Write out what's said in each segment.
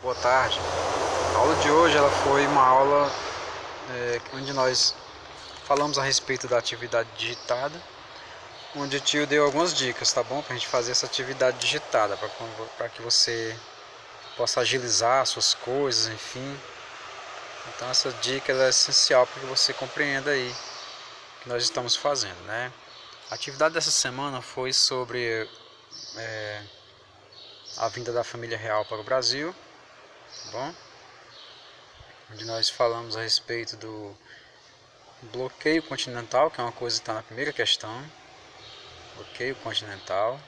Boa tarde. A aula de hoje ela foi uma aula onde nós falamos a respeito da atividade digitada, onde o tio deu algumas dicas, tá bom? Para a gente fazer essa atividade digitada, para que você possa agilizar suas coisas, enfim. Então essa dica ela é essencial para que você compreenda aí o que nós estamos fazendo, né? A atividade dessa semana foi sobre a vinda da família real para o Brasil, tá bom? Onde nós falamos a respeito do bloqueio continental, que é uma coisa que está na primeira questão. Bloqueio continental.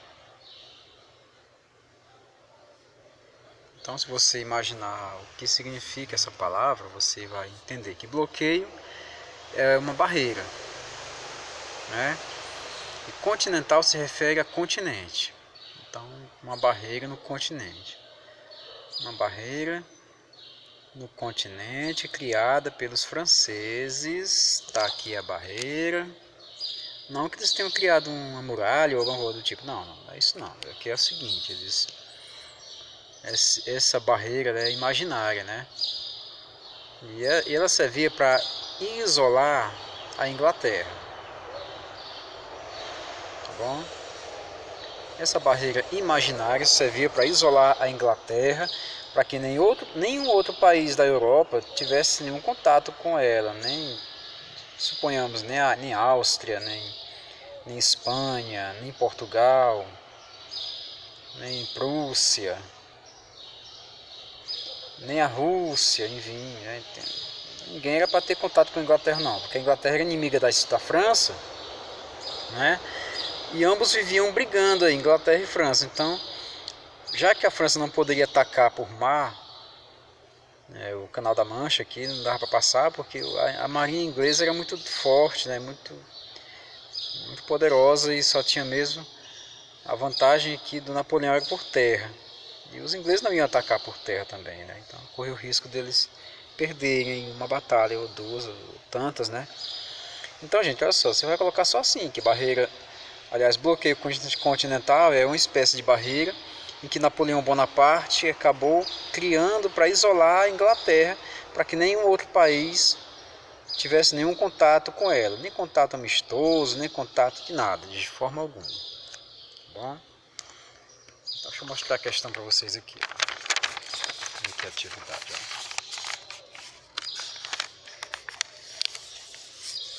Então, se você imaginar o que significa essa palavra, você vai entender que bloqueio é uma barreira, né? E continental se refere a continente. Então, uma barreira no continente. Uma barreira no continente criada pelos franceses. Está aqui a barreira. Não que eles tenham criado uma muralha ou alguma coisa do tipo. Não, não é isso não. Aqui é o seguinte, essa barreira é imaginária, né? E ela servia para isolar a Inglaterra, tá bom? Essa barreira imaginária servia para isolar a Inglaterra, para que nenhum outro país da Europa tivesse nenhum contato com ela, nem suponhamos nem Áustria, nem Espanha, nem Portugal, nem Prússia, nem a Rússia, enfim, né? Ninguém era para ter contato com a Inglaterra não, porque a Inglaterra era inimiga da França, né? E ambos viviam brigando aí, Inglaterra e França. Então, já que a França não poderia atacar por mar, né, o Canal da Mancha aqui não dava para passar, porque a marinha inglesa era muito forte, né? Muito poderosa, e só tinha mesmo a vantagem aqui do Napoleão era por terra. E os ingleses não iam atacar por terra também, né? Então correu o risco deles perderem uma batalha ou duas, ou tantas, né? Então, gente, olha só, você vai colocar só assim, que barreira, aliás, bloqueio continental é uma espécie de barreira em que Napoleão Bonaparte acabou criando para isolar a Inglaterra, para que nenhum outro país tivesse nenhum contato com ela, nem contato amistoso, nem contato de nada, de forma alguma. Tá bom? Então, deixa eu mostrar a questão para vocês aqui. Aqui a atividade, ó.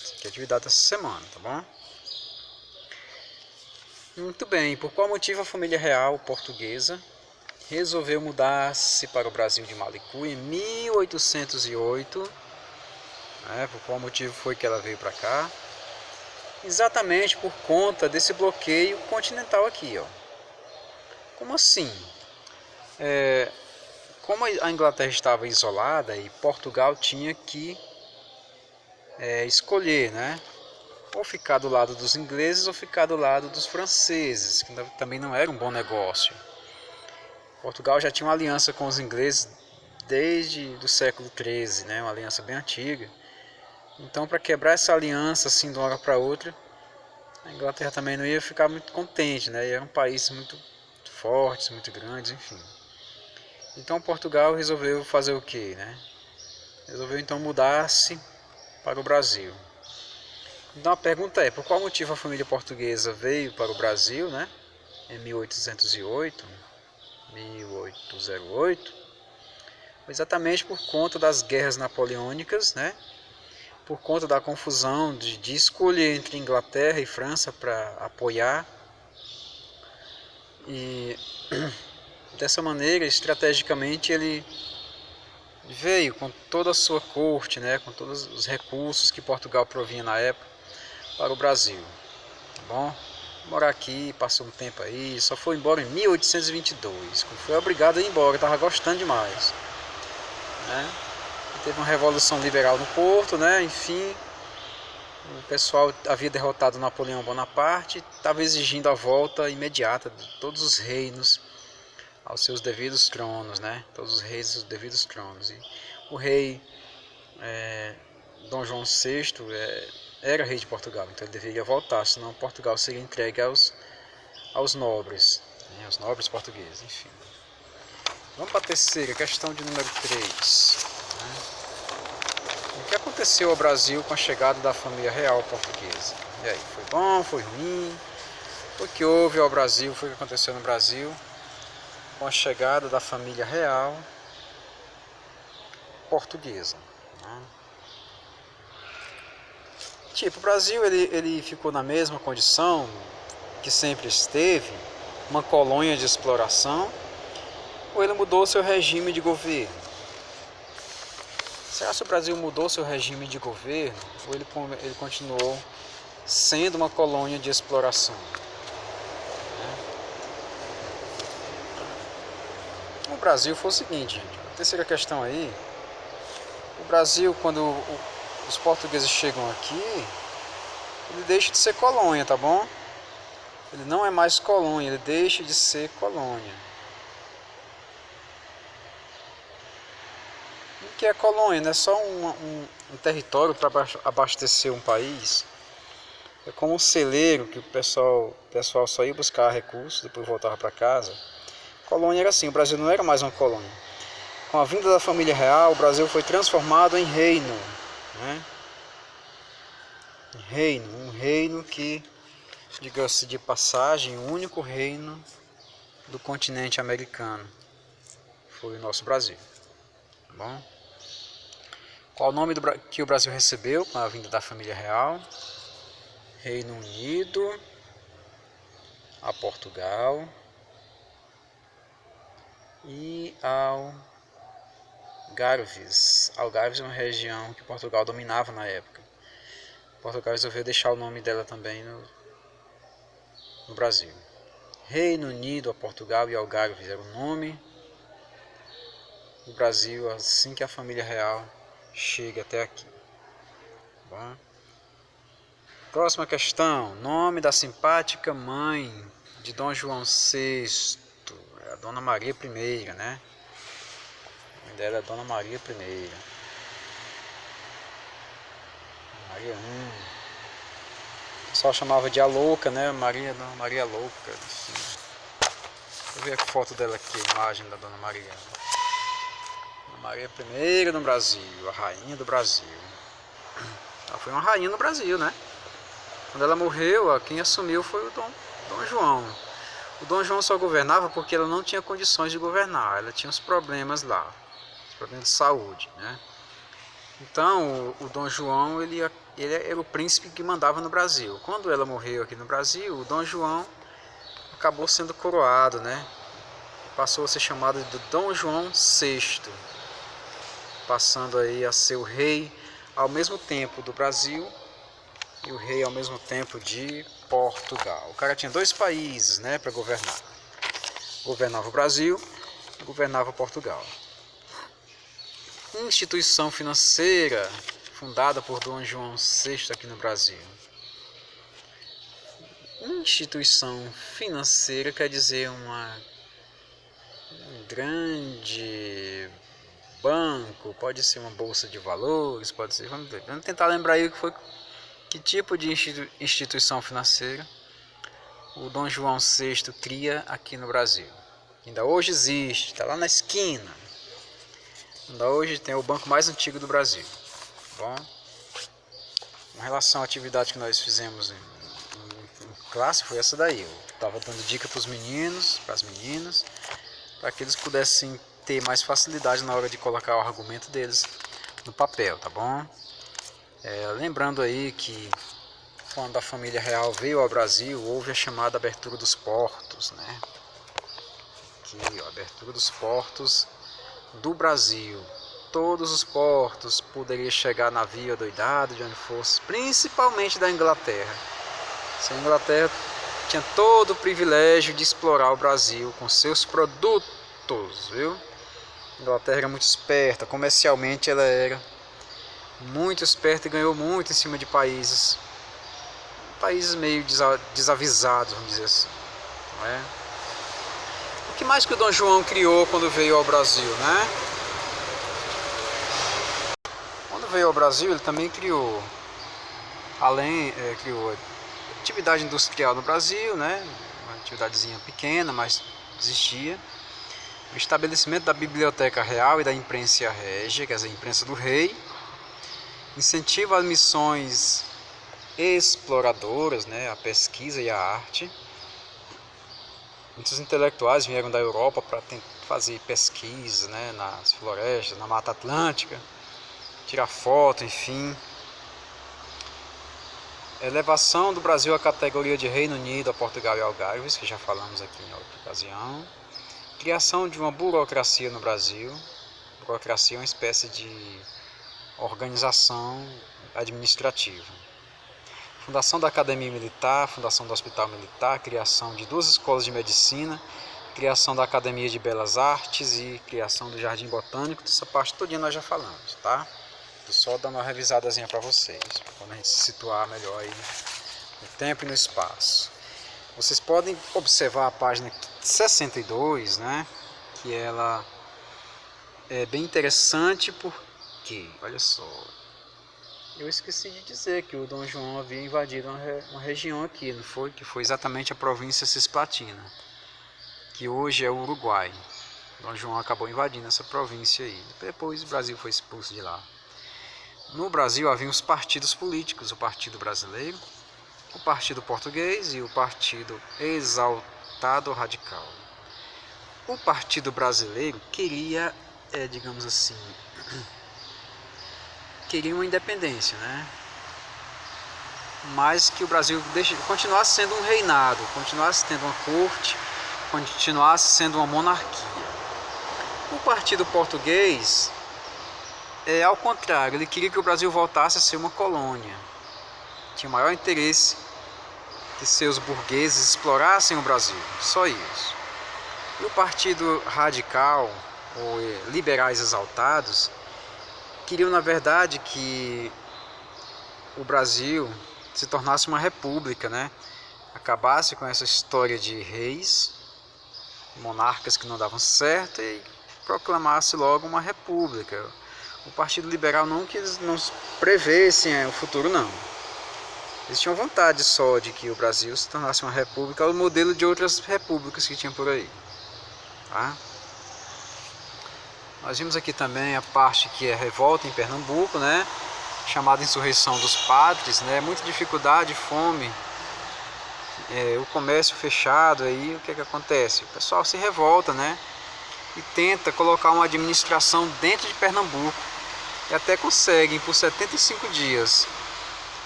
Essa aqui é a atividade dessa semana, tá bom? Muito bem, por qual motivo a família real portuguesa resolveu mudar-se para o Brasil de Malicu em 1808? Por qual motivo foi que ela veio para cá? Exatamente por conta desse bloqueio continental aqui, ó. Como assim? Como a Inglaterra estava isolada e Portugal tinha que escolher, né? Ou ficar do lado dos ingleses ou ficar do lado dos franceses, que também não era um bom negócio. Portugal já tinha uma aliança com os ingleses desde o século XIII, né? Uma aliança bem antiga. Então, para quebrar essa aliança assim de uma hora para outra, a Inglaterra também não ia ficar muito contente, né? E eram países muito fortes, muito grandes, enfim. Então Portugal resolveu fazer o quê, né? Resolveu então mudar-se para o Brasil. Então a pergunta é, por qual motivo a família portuguesa veio para o Brasil, né? Em 1808, exatamente por conta das guerras napoleônicas, né? Por conta da confusão de escolher entre Inglaterra e França para apoiar. E dessa maneira, estrategicamente, ele veio com toda a sua corte, né, com todos os recursos que Portugal provinha na época, para o Brasil. Tá bom? Morar aqui, passou um tempo aí, só foi embora em 1822, quando foi obrigado a ir embora, estava gostando demais. Né? Teve uma revolução liberal no Porto, né? Enfim, o pessoal havia derrotado Napoleão Bonaparte, estava exigindo a volta imediata de todos os reinos aos seus devidos tronos, né? Todos os reis aos devidos tronos. E o rei Dom João VI era rei de Portugal, então ele deveria voltar, senão Portugal seria entregue aos nobres, né? Aos nobres portugueses, enfim. Vamos para a terceira, questão de número 3. O que aconteceu ao Brasil com a chegada da família real portuguesa? E aí, foi bom, foi ruim? O que houve ao Brasil, foi o que aconteceu no Brasil com a chegada da família real portuguesa. Tipo, o Brasil ele ficou na mesma condição que sempre esteve, uma colônia de exploração, ou ele mudou seu regime de governo? Será que o Brasil mudou seu regime de governo, ou ele continuou sendo uma colônia de exploração? O Brasil foi o seguinte, gente, a terceira questão aí, o Brasil, quando os portugueses chegam aqui, ele deixa de ser colônia, tá bom? Ele não é mais colônia, ele deixa de ser colônia. O que é colônia? Não é só um território para abastecer um país. É como um celeiro que o pessoal só ia buscar recursos, depois voltava para casa. Colônia era assim, o Brasil não era mais uma colônia. Com a vinda da família real, o Brasil foi transformado em reino. Né? Um reino que, diga-se de passagem, o único reino do continente americano foi o nosso Brasil. Tá bom? Qual o nome que o Brasil recebeu com a vinda da família real? Reino Unido, a Portugal e Algarves. Algarves é uma região que Portugal dominava na época. Portugal resolveu deixar o nome dela também no Brasil. Reino Unido, a Portugal e Algarves era o nome do Brasil assim que a família real chega até aqui. Bom. Próxima questão. Nome da simpática mãe de Dom João VI. É a Dona Maria I, né? A mãe dela é a Dona Maria I. Maria I. O pessoal chamava de a louca, né? Dona Maria Louca. Assim. Deixa eu ver a foto dela aqui, a imagem da Dona Maria. Dona Maria I no Brasil, a rainha do Brasil. Ela foi uma rainha no Brasil, né? Quando ela morreu, quem assumiu foi o Dom João. O Dom João só governava porque ela não tinha condições de governar. Ela tinha uns problemas lá, os problemas de saúde, né? Então, o Dom João, ele era o príncipe que mandava no Brasil. Quando ela morreu aqui no Brasil, o Dom João acabou sendo coroado, né? Passou a ser chamado de Dom João VI, passando aí a ser o rei ao mesmo tempo do Brasil e o rei ao mesmo tempo de Portugal. O cara tinha dois países, né, para governar. Governava o Brasil e governava Portugal. Instituição financeira fundada por Dom João VI aqui no Brasil. Instituição financeira quer dizer um grande banco, pode ser uma bolsa de valores, pode ser. Vamos tentar lembrar aí que tipo de instituição financeira o Dom João VI cria aqui no Brasil. Ainda hoje existe, está lá na esquina. Ainda hoje tem o banco mais antigo do Brasil. Bom, em relação à atividade que nós fizemos em classe, foi essa daí. Eu estava dando dica para os meninos, para as meninas, para que eles pudessem ter mais facilidade na hora de colocar o argumento deles no papel, tá bom? Lembrando aí que quando a família real veio ao Brasil, houve a chamada abertura dos portos, né? Aqui, ó, abertura dos portos do Brasil. Todos os portos poderiam chegar navio adoidado de onde fosse, principalmente da Inglaterra. A Inglaterra tinha todo o privilégio de explorar o Brasil com seus produtos, viu? A Inglaterra era muito esperta, comercialmente ela era muito esperta e ganhou muito em cima de países meio desavisados, vamos dizer assim, não é? O que mais que o Dom João criou quando veio ao Brasil, né? Quando veio ao Brasil, ele também criou atividade industrial no Brasil, né? Uma atividadezinha pequena, mas existia. o estabelecimento da Biblioteca Real e da Imprensa Régia, quer dizer, a imprensa do rei, incentiva as missões exploradoras, né, a pesquisa e a arte. Muitos intelectuais vieram da Europa para fazer pesquisa, né, nas florestas, na Mata Atlântica, tirar foto, enfim. Elevação do Brasil à categoria de Reino Unido, a Portugal e Algarves, que já falamos aqui em outra ocasião. Criação de uma burocracia no Brasil. Burocracia é uma espécie de organização administrativa. Fundação da Academia Militar, fundação do Hospital Militar, criação de 2 escolas de medicina, criação da Academia de Belas Artes e criação do Jardim Botânico. Essa parte todinha nós já falamos, tá? Tô só dando uma revisadazinha para vocês, para a gente se situar melhor aí no tempo e no espaço. Vocês podem observar a página 62, né? Que ela é bem interessante porque, olha só, eu esqueci de dizer que o Dom João havia invadido uma região aqui, não foi? Que foi exatamente a província Cisplatina, que hoje é o Uruguai. Dom João acabou invadindo essa província aí. Depois o Brasil foi expulso de lá. No Brasil havia os partidos políticos, o Partido Brasileiro, o Partido Português e o Partido Exaltado Radical. O Partido Brasileiro queria, digamos assim, queria uma independência, né? Mas que o Brasil continuasse sendo um reinado, continuasse tendo uma corte, continuasse sendo uma monarquia. O Partido Português ao contrário, ele queria que o Brasil voltasse a ser uma colônia. Tinha maior interesse que seus burgueses explorassem o Brasil, só isso. E o Partido Radical, ou Liberais Exaltados, queriam na verdade que o Brasil se tornasse uma república, né? Acabasse com essa história de reis, monarcas que não davam certo e proclamasse logo uma república. O Partido Liberal não que eles não prevessem o futuro, não. Eles tinham vontade só de que o Brasil se tornasse uma república ao modelo de outras repúblicas que tinham por aí. Tá? Nós vimos aqui também a parte que é revolta em Pernambuco, né? Chamada insurreição dos padres, né? Muita dificuldade, fome, o comércio fechado, aí o que é que acontece? O pessoal se revolta, né? E tenta colocar uma administração dentro de Pernambuco. E até conseguem por 75 dias.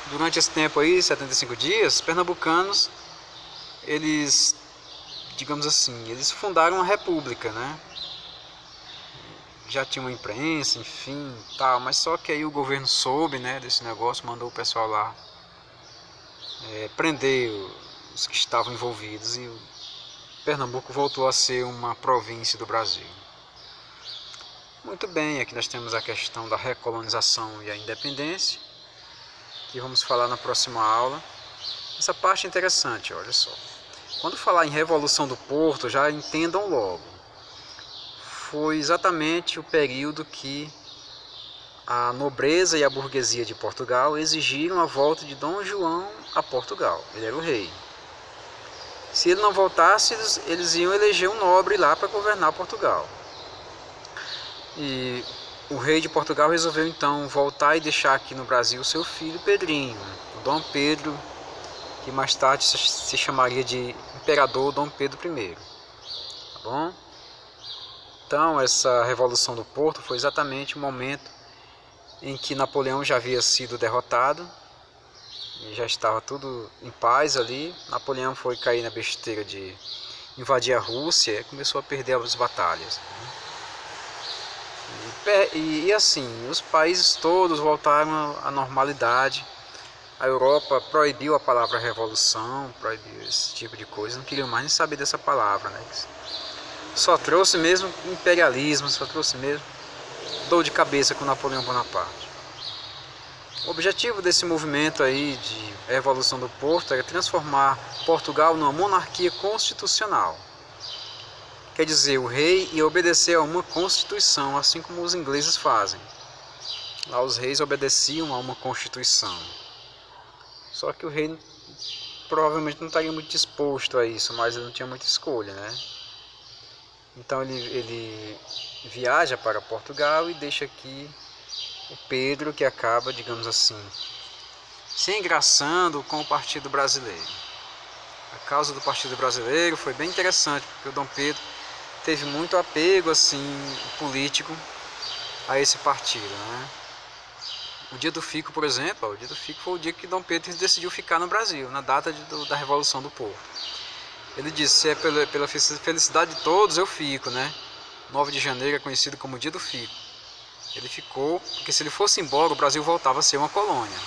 Durante esse tempo aí, 75 dias, os pernambucanos, eles, digamos assim, eles fundaram uma república, né? Já tinha uma imprensa, enfim, tal, mas só que aí o governo soube, né, desse negócio, mandou o pessoal lá prender os que estavam envolvidos e o Pernambuco voltou a ser uma província do Brasil. Muito bem, aqui nós temos a questão da recolonização e a independência, que vamos falar na próxima aula. Essa parte é interessante, olha só. Quando falar em Revolução do Porto, já entendam logo. Foi exatamente o período que a nobreza e a burguesia de Portugal exigiram a volta de Dom João a Portugal. Ele era o rei. Se ele não voltasse, eles iam eleger um nobre lá para governar Portugal. E o rei de Portugal resolveu então voltar e deixar aqui no Brasil seu filho Pedrinho, o Dom Pedro, que mais tarde se chamaria de Imperador Dom Pedro I. Tá bom? Então essa Revolução do Porto foi exatamente o momento em que Napoleão já havia sido derrotado e já estava tudo em paz ali. Napoleão foi cair na besteira de invadir a Rússia e começou a perder as batalhas. E assim, os países todos voltaram à normalidade. A Europa proibiu a palavra revolução, proibiu esse tipo de coisa, não queriam mais nem saber dessa palavra, né? Só trouxe mesmo imperialismo, só trouxe mesmo dor de cabeça com Napoleão Bonaparte. O objetivo desse movimento aí de Revolução do Porto era transformar Portugal numa monarquia constitucional. Quer dizer, o rei ia obedecer a uma constituição, assim como os ingleses fazem. Lá os reis obedeciam a uma constituição. Só que o rei provavelmente não estaria muito disposto a isso, mas ele não tinha muita escolha, né? Então ele viaja para Portugal e deixa aqui o Pedro, que acaba, digamos assim, se engraçando com o Partido Brasileiro. A causa do Partido Brasileiro foi bem interessante, porque o Dom Pedro teve muito apego assim político a esse partido, né? O dia do Fico, por exemplo, o dia do Fico foi o dia que Dom Pedro decidiu ficar no Brasil, na data da Revolução do Porto. Ele disse, se é pela felicidade de todos, eu fico, né? 9 de janeiro é conhecido como o dia do Fico. Ele ficou, porque se ele fosse embora, o Brasil voltava a ser uma colônia.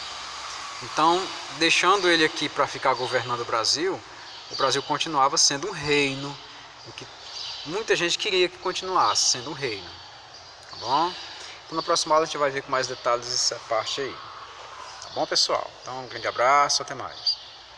Então, deixando ele aqui para ficar governando o Brasil continuava sendo um reino, o que muita gente queria que continuasse sendo um reino. Tá bom? Então, na próxima aula a gente vai ver com mais detalhes essa parte aí. Tá bom, pessoal? Então, um grande abraço, até mais.